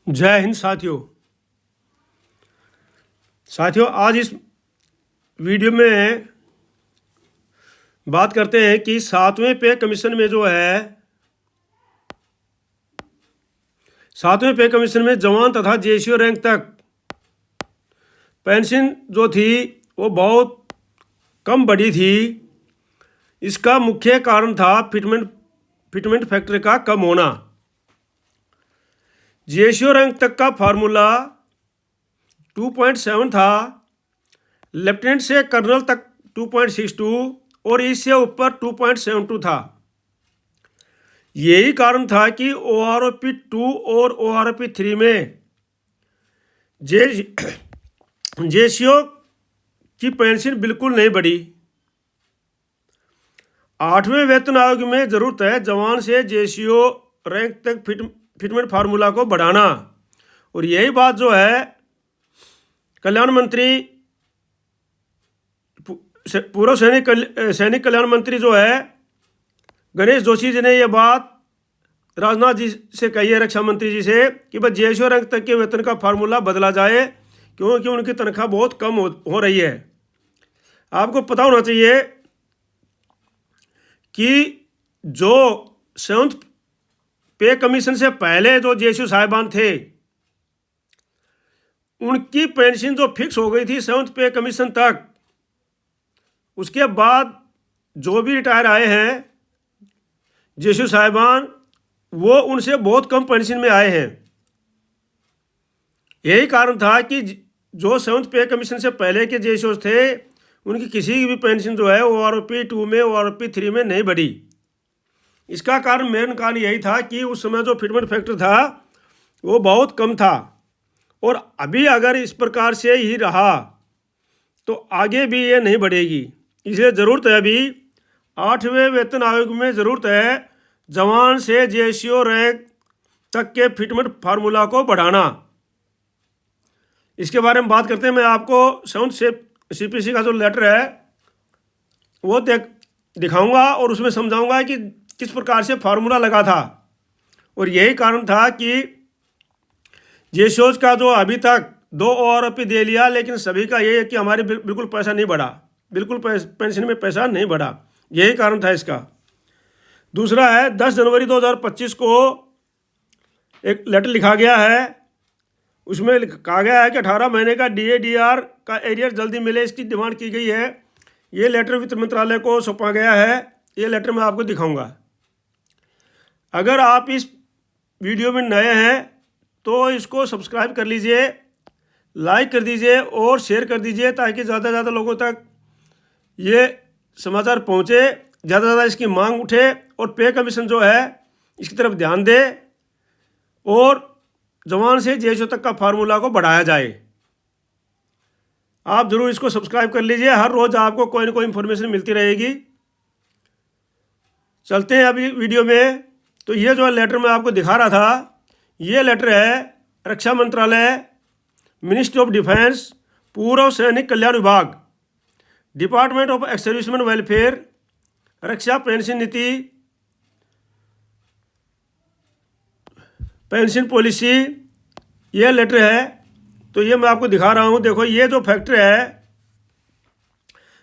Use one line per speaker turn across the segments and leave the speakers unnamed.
जय हिंद साथियों आज इस वीडियो में बात करते हैं कि 7वें पे कमीशन में जो है 7वें पे कमीशन में जवान तथा जेसीओ रैंक तक पेंशन जो थी वो बहुत कम बढ़ी थी। इसका मुख्य कारण था फिटमेंट फैक्टर का कम होना। जेसीओ रैंक तक का फार्मूला 2.7 था, लेफ्टिनेंट से कर्नल तक 2.62 और इससे ऊपर 2.72 था। यही कारण था कि OROP 2 और OROP 3 में जेसीओ की पेंशन बिल्कुल नहीं बढ़ी। 8वें वेतन आयोग में जरूरत है जवान से जेसीओ रैंक तक फिटमेंट फार्मूला को बढ़ाना, और यही बात जो है कल्याण मंत्री पूर्व सैनिक कल्याण मंत्री जो है गणेश जोशी जी ने यह बात राजनाथ जी से कही है, रक्षा मंत्री जी से, कि भाई जेसीओ रैंक तक के वेतन का फार्मूला बदला जाए क्योंकि उनकी तनख्वाह बहुत कम हो रही है। आपको पता होना चाहिए कि जो 7th पे कमीशन से पहले जो जेसीओ साहिबान थे उनकी पेंशन जो फिक्स हो गई थी 7th पे कमीशन तक, उसके बाद जो भी रिटायर आए हैं जेसीओ साहिबान वो उनसे बहुत कम पेंशन में आए हैं। यही कारण था कि जो 7th पे कमीशन से पहले के जेसीओ थे उनकी किसी की भी पेंशन जो है OROP 2 में OROP 3 में नहीं बढ़ी। इसका कारण मेन कारण यही था कि उस समय जो फिटमेंट फैक्टर था वो बहुत कम था, और अभी अगर इस प्रकार से ही रहा तो आगे भी ये नहीं बढ़ेगी। इसलिए ज़रूरत है अभी 8वें वेतन आयोग में ज़रूरत है जवान से जेसीओ रैंक तक के फिटमेंट फार्मूला को बढ़ाना। इसके बारे में बात करते हैं। मैं आपको 7th CPC का जो लेटर है वो दिखाऊंगा और उसमें समझाऊंगा कि किस प्रकार से फार्मूला लगा था, और यही कारण था कि जेसीओज का जो अभी तक 2 OROP दे लिया, लेकिन सभी का ये है कि हमारे बिल्कुल पैसा नहीं बढ़ा, बिल्कुल पेंशन में पैसा नहीं बढ़ा। यही कारण था इसका। दूसरा है 10 जनवरी 2025 को एक लेटर लिखा गया है, उसमें कहा गया है कि 18 महीने का DADR का एरियर जल्दी मिले, इसकी डिमांड की गई है। ये लेटर वित्त मंत्रालय को सौंपा गया है। ये लेटर मैं आपको दिखाऊंगा। अगर आप इस वीडियो में नए हैं तो इसको सब्सक्राइब कर लीजिए, लाइक कर दीजिए और शेयर कर दीजिए ताकि ज़्यादा से ज़्यादा लोगों तक ये समाचार पहुँचे, ज़्यादा से ज़्यादा इसकी मांग उठे और पे कमीशन जो है इसकी तरफ ध्यान दे और जवान से जेसीओ तक का फार्मूला को बढ़ाया जाए। आप ज़रूर इसको सब्सक्राइब कर लीजिए, हर रोज़ आपको कोई ना कोई इन्फॉर्मेशन मिलती रहेगी। चलते हैं अभी वीडियो में। तो ये जो लेटर मैं आपको दिखा रहा था, ये लेटर है रक्षा मंत्रालय, मिनिस्ट्री ऑफ डिफेंस, पूर्व सैनिक कल्याण विभाग, department of ex serviceman welfare, Raksha pension नीति, पेंशन पॉलिसी, ये लेटर है। तो ये मैं आपको दिखा रहा हूँ। देखो ये जो फैक्टर है,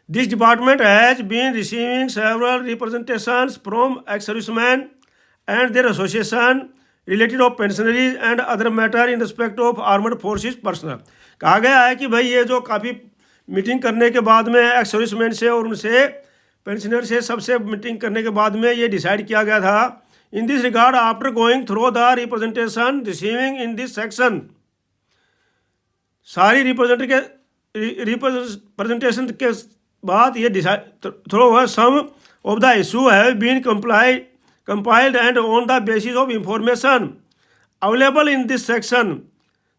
this department has been receiving several representations from ex serviceman and their association related of pensioners and other matter in respect of armed forces personnel. कहा गया है कि भाई ये जो काफ़ी मीटिंग करने के बाद में एक्स सर्विसमैन से और उनसे पेंशनर से सबसे मीटिंग करने के बाद में ये डिसाइड किया गया था, in this regard after going through the representation receiving in this section, सारी रिप्रेजेंटेशन के बाद ये डिसाइड थ्रू हुआ some of the issue have been compiled and on the basis of information available in this section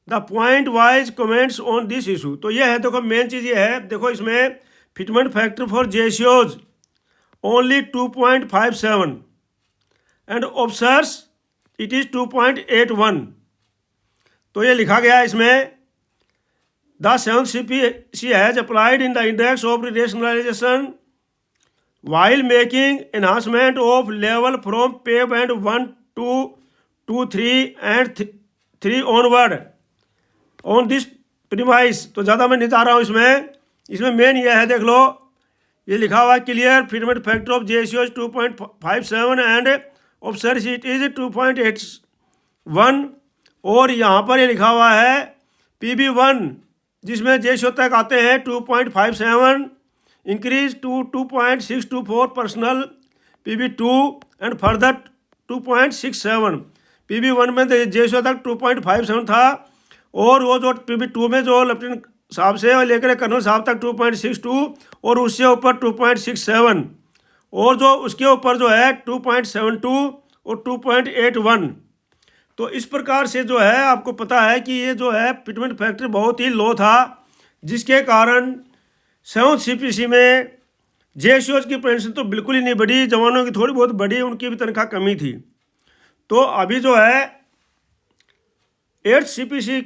the point wise comments on this issue। तो ये है, देखो main चीज़ ये है, देखो इसमें फिटमेंट फैक्टर फॉर जेसीओज only 2.57 and officers it is 2.81। तो ये लिखा गया है इसमें, the 7th CPC has applied in the index of rationalisation while making enhancement of level from pay band 1 to 2, 3 and 3 onward on this premise. तो ज़्यादा मैं नहीं जा रहा हूँ इसमें मेन ये है, देख लो ये लिखा हुआ है clear fitment factor of JSO 2.57 and observe it is 2.81। और यहाँ पर ये लिखा हुआ है PB1 जिसमें जेएसओ तक आते हैं 2.57 increase to 2.624 personal PB2 and further 2.67। PB1 में जेएसओ तक 2.57 था और वो जो PB2 में जो लेफ्टिनेंट साहब से लेकर कर्नल साहब तक 2.62 और उससे ऊपर 2.67 और जो उसके ऊपर जो है 2.72 और 2.81। तो इस प्रकार से जो है आपको पता है कि ये जो है फिटमेंट फैक्टर बहुत ही लो था, जिसके कारण 7th CPC में जेएसओ की पेंशन तो बिल्कुल ही नहीं बढ़ी, जवानों की थोड़ी बहुत बढ़ी, उनकी भी तनख्वाह कमी थी। तो अभी जो है 8th CPC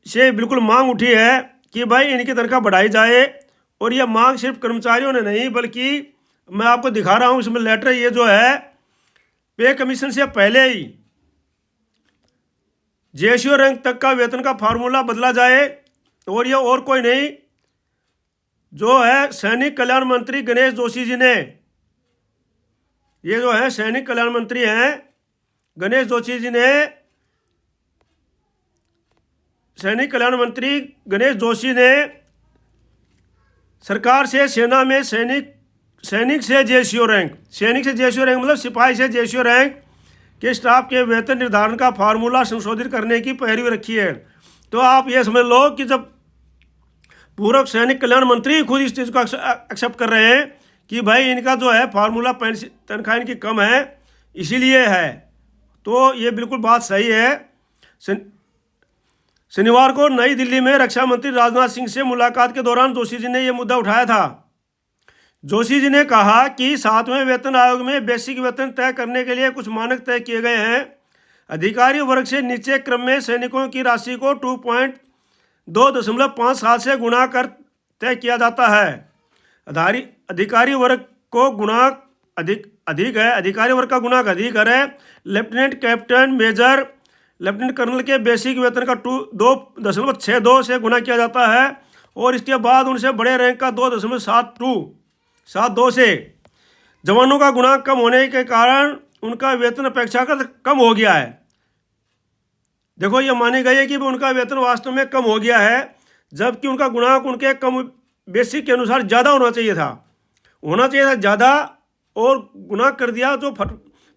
से बिल्कुल मांग उठी है कि भाई इनकी तनख्वाह बढ़ाई जाए। और यह मांग सिर्फ कर्मचारियों ने नहीं बल्कि मैं आपको दिखा रहा हूँ इसमें लेटर, ये जो है पे कमीशन से पहले ही जेएसओ रैंक तक का वेतन का फार्मूला बदला जाए। और ये और कोई नहीं, जो है सैनिक कल्याण मंत्री गणेश जोशी जी ने, ये जो है सैनिक कल्याण मंत्री हैं गणेश जोशी जी ने, सैनिक कल्याण मंत्री गणेश जोशी ने सरकार से सेना में सैनिक से जेएसओ रैंक मतलब सिपाही से जेएसओ रैंक के स्टाफ के वेतन निर्धारण का फार्मूला संशोधित करने की पैरवी रखी है। तो आप ये समझ लो कि जब पूर्व सैनिक कल्याण मंत्री खुद इस चीज़ को एक्सेप्ट कर रहे हैं कि भाई इनका जो है फार्मूला तनख्वाह इनकी कम है इसीलिए है, तो ये बिल्कुल बात सही है। शनिवार को नई दिल्ली में रक्षा मंत्री राजनाथ सिंह से मुलाकात के दौरान जोशी जी ने यह मुद्दा उठाया था। जोशी जी ने कहा कि 7वें वेतन आयोग में बेसिक वेतन तय करने के लिए कुछ मानक तय किए गए हैं। अधिकारी वर्ग से नीचे क्रम में सैनिकों की राशि को 2.57 से गुणा कर तय किया जाता है। अधिकारी वर्ग को गुणांक अधिक है, अधिकारी वर्ग का गुणांक अधिक है। Lieutenant captain major lieutenant colonel के बेसिक वेतन का 2.62 से गुना किया जाता है और इसके बाद उनसे बड़े रैंक का 2.72 से। जवानों का गुणांक कम होने के कारण उनका वेतन अपेक्षाकृत कम हो गया है। देखो ये मानी गई है कि उनका वेतन वास्तव में कम हो गया है, जबकि उनका गुणांक उनके कम बेसिक के अनुसार ज़्यादा होना चाहिए था ज़्यादा, और गुणांक कर दिया जो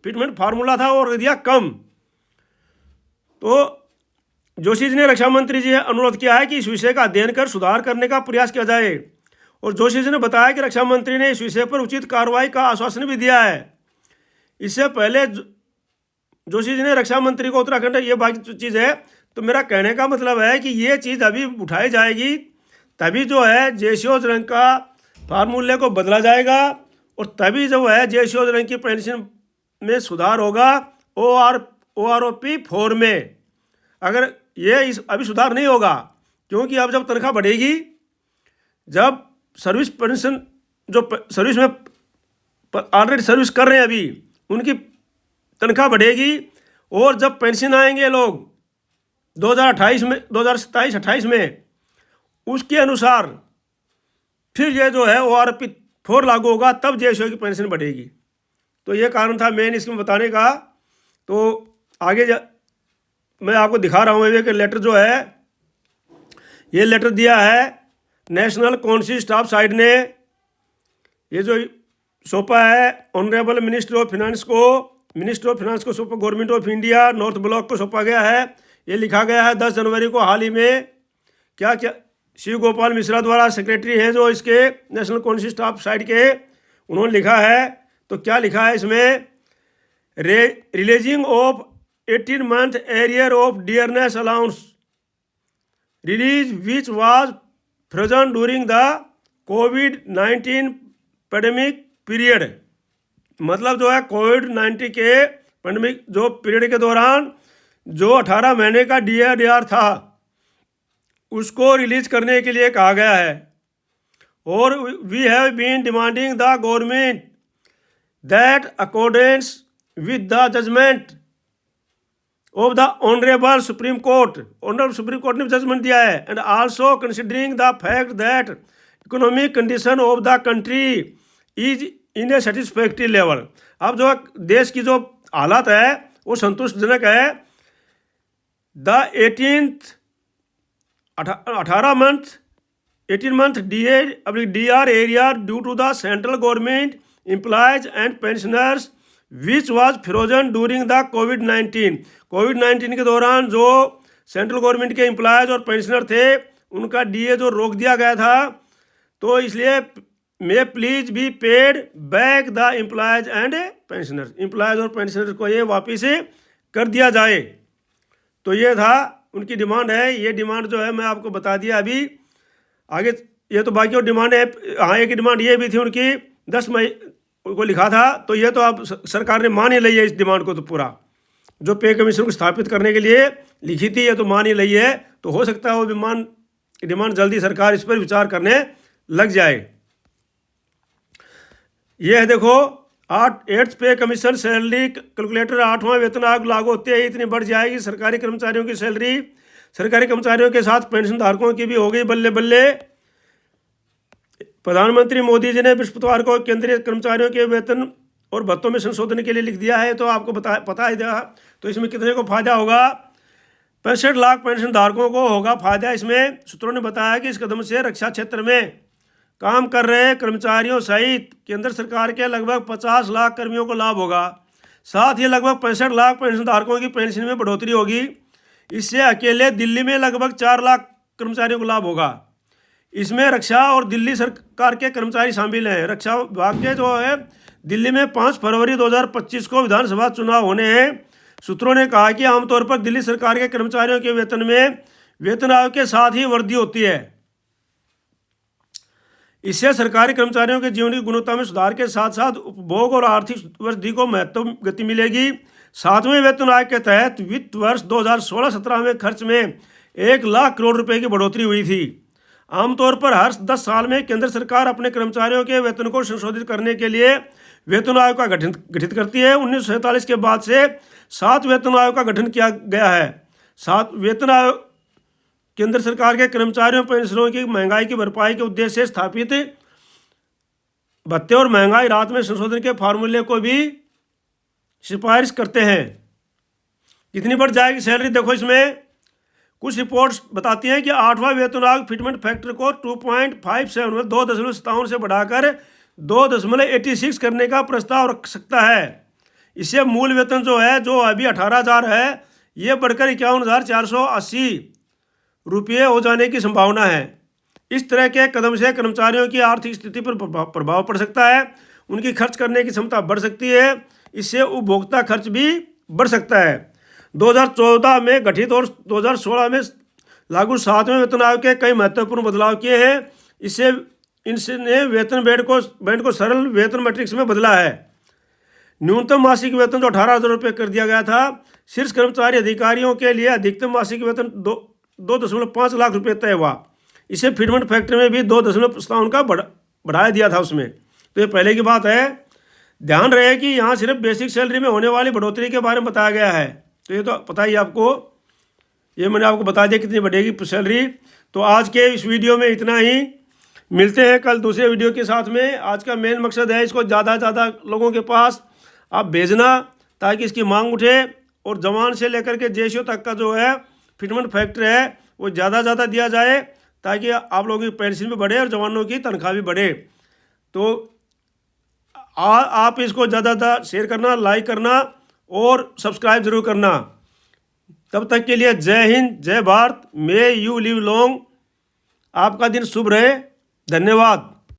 फिटमेंट फार्मूला था और कर दिया कम। तो जोशी जी ने रक्षा मंत्री जी अनुरोध किया है कि इस विषय का अध्ययन कर सुधार करने का प्रयास किया जाए। और जोशी जी ने बताया कि रक्षा मंत्री ने इस विषय पर उचित कार्रवाई का आश्वासन भी दिया है। इससे पहले जोशी जी ने रक्षा मंत्री को उत्तराखंड ये बाकी चीज़ है, तो मेरा कहने का मतलब है कि ये चीज़ अभी उठाई जाएगी तभी जो है जेएसओ रैंक का फार्मूले को बदला जाएगा और तभी जो है जेएसओ रैंक की पेंशन में सुधार होगा OROP 4 में। अगर ये अभी सुधार नहीं होगा, क्योंकि अब जब तनख्वाह बढ़ेगी, जब सर्विस पेंशन जो सर्विस में ऑलरेडी सर्विस कर रहे हैं अभी उनकी तनख्वाह बढ़ेगी, और जब पेंशन आएंगे लोग 2027-28 में उसके अनुसार फिर ये जो है OROP 4 लागू होगा, तब जेएसओ की पेंशन बढ़ेगी। तो ये कारण था मेन इसमें बताने का। तो आगे मैं आपको दिखा रहा हूँ एक लेटर जो है, ये लेटर दिया है नेशनल काउंसिल स्टाफ साइड ने, ये जो सौंपा है ऑनरेबल मिनिस्टर ऑफ फाइनेंस को सौंपा, government of India north block को सौंपा गया है। ये लिखा गया है 10 जनवरी को हाल ही में। क्या शिव गोपाल मिश्रा द्वारा सेक्रेटरी हैं जो इसके नेशनल काउंसिल स्टाफ साइड के, उन्होंने लिखा है। तो क्या लिखा है इसमें, releasing of 18 month arrear of dearness allowance release which was frozen during the COVID-19 pandemic period. मतलब जो है कोविड-19 के पैंडेमिक जो पीरियड के दौरान जो 18 महीने का DAR था उसको रिलीज करने के लिए कहा गया है। और we have been demanding the government that accordance with the judgment of the honourable supreme court, honourable supreme court ने जजमेंट दिया है, and also considering the fact that economic condition of the country is in a satisfactory level. अब जो देश की जो हालत है वो संतुष्टजनक है। The 18 month DR arrear due to the central government employees and pensioners which was frozen during the कोविड-19 के दौरान जो सेंट्रल गवर्नमेंट के एम्प्लॉयज और पेंशनर थे उनका DA जो रोक दिया गया था, तो इसलिए may please be paid back the employees and pensioner, employees और पेंशनर को ये वापस कर दिया जाए। तो ये था उनकी डिमांड है। ये डिमांड जो है मैं आपको बता दिया अभी। आगे ये तो बाकी और डिमांड है। हाँ, एक डिमांड ये भी थी उनकी 10 मई को लिखा था, तो ये तो आप सरकार ने मान ही ली है इस डिमांड को। तो पूरा जो पे कमीशन को स्थापित करने के लिए लिखी थी ये तो मान ही ली है। तो हो सकता है वो डिमांड जल्दी सरकार इस पर विचार करने लग जाए। ये है देखो 8th पे कमीशन सैलरी कैलकुलेटर 8वां वेतन आयोग लागू होते ही इतनी बढ़ जाएगी सरकारी कर्मचारियों की सैलरी। सरकारी कर्मचारियों के साथ पेंशन धारकों की भी हो गई बल्ले बल्ले। प्रधानमंत्री मोदी जी ने बृहस्पतिवार को केंद्रीय कर्मचारियों के वेतन और भत्तों में संशोधन के लिए लिख दिया है। तो आपको पता ही था। तो इसमें कितने को फायदा होगा? 65 लाख पेंशन धारकों को होगा फायदा। इसमें सूत्रों ने बताया कि इस कदम से रक्षा क्षेत्र में काम कर रहे कर्मचारियों सहित केंद्र सरकार के लगभग 50 लाख कर्मियों को लाभ होगा। साथ ही लगभग 65 लाख पेंशन धारकों की पेंशन में बढ़ोतरी होगी। इससे अकेले दिल्ली में लगभग 4 लाख कर्मचारियों को लाभ होगा। इसमें रक्षा और दिल्ली सरकार के कर्मचारी शामिल हैं। रक्षा विभाग के जो है दिल्ली में 5 फरवरी 2025 को विधानसभा चुनाव होने हैं। सूत्रों ने कहा कि आमतौर पर दिल्ली सरकार के कर्मचारियों के वेतन में वेतन आयोग के साथ ही वृद्धि होती है। इससे सरकारी कर्मचारियों के जीवन की गुणवत्ता में सुधार के साथ साथ उपभोग और आर्थिक वृद्धि को महत्वपूर्ण गति मिलेगी। 7वें वेतन आयोग के तहत वित्त वर्ष 2016-17 में खर्च में 1 लाख करोड़ रुपए की बढ़ोतरी हुई थी। आमतौर पर हर 10 साल में केंद्र सरकार अपने कर्मचारियों के वेतन को संशोधित करने के लिए वेतन आयोग का गठित करती है। 1947 के बाद से 7 वेतन आयोग का गठन किया गया है। 7 वेतन आयोग केंद्र सरकार के कर्मचारियों पेंशनरों की महंगाई की भरपाई के उद्देश्य से स्थापित भत्ते और महंगाई राहत में संशोधन के फार्मूले को भी सिफारिश करते हैं। कितनी बढ़ जाएगी सैलरी? देखो इसमें कुछ रिपोर्ट्स बताती हैं कि 8वां वेतन आयोग फिटमेंट फैक्टर को 2.57 2.57 से बढ़ाकर 2.86 करने का प्रस्ताव रख सकता है। इससे मूल वेतन जो अभी 18,000 है ये बढ़कर 51,480 रुपये हो जाने की संभावना है। इस तरह के कदम से कर्मचारियों की आर्थिक स्थिति पर प्रभाव पड़ सकता है। उनकी खर्च करने की क्षमता बढ़ सकती है। इससे उपभोक्ता खर्च भी बढ़ सकता है। 2014 में गठित और 2016 में लागू 7वें वेतन आयोग के कई महत्वपूर्ण बदलाव किए हैं। इनसे वेतन बैंड को सरल वेतन मैट्रिक्स में बदला है। न्यूनतम मासिक वेतन जो 18,000 रुपये कर दिया गया था, शीर्ष कर्मचारी अधिकारियों के लिए अधिकतम मासिक वेतन 2.5 लाख रुपये तय हुआ। इसे फिटमेंट फैक्टर में भी 2.57 का बढ़ाया दिया था उसमें। तो ये पहले की बात है। ध्यान रहे कि यहाँ सिर्फ बेसिक सैलरी में होने वाली बढ़ोतरी के बारे में बताया गया है। तो ये तो पता ही आपको, ये मैंने आपको बता दिया कितनी बढ़ेगी सैलरी। तो आज के इस वीडियो में इतना ही। मिलते हैं कल दूसरे वीडियो के साथ में। आज का मेन मकसद है इसको ज़्यादा से ज़्यादा लोगों के पास आप भेजना ताकि इसकी मांग उठे और जवान से लेकर के जेसीओ तक का जो है फिटमेंट फैक्टर है वो ज़्यादा दिया जाए ताकि आप लोगों की पेंशन भी बढ़े और जवानों की तनख्वाह भी बढ़े। तो आप इसको ज़्यादा शेयर करना, लाइक करना और सब्सक्राइब जरूर करना। तब तक के लिए जय हिंद, जय Bharat. May you live long. आपका दिन शुभ रहे। धन्यवाद।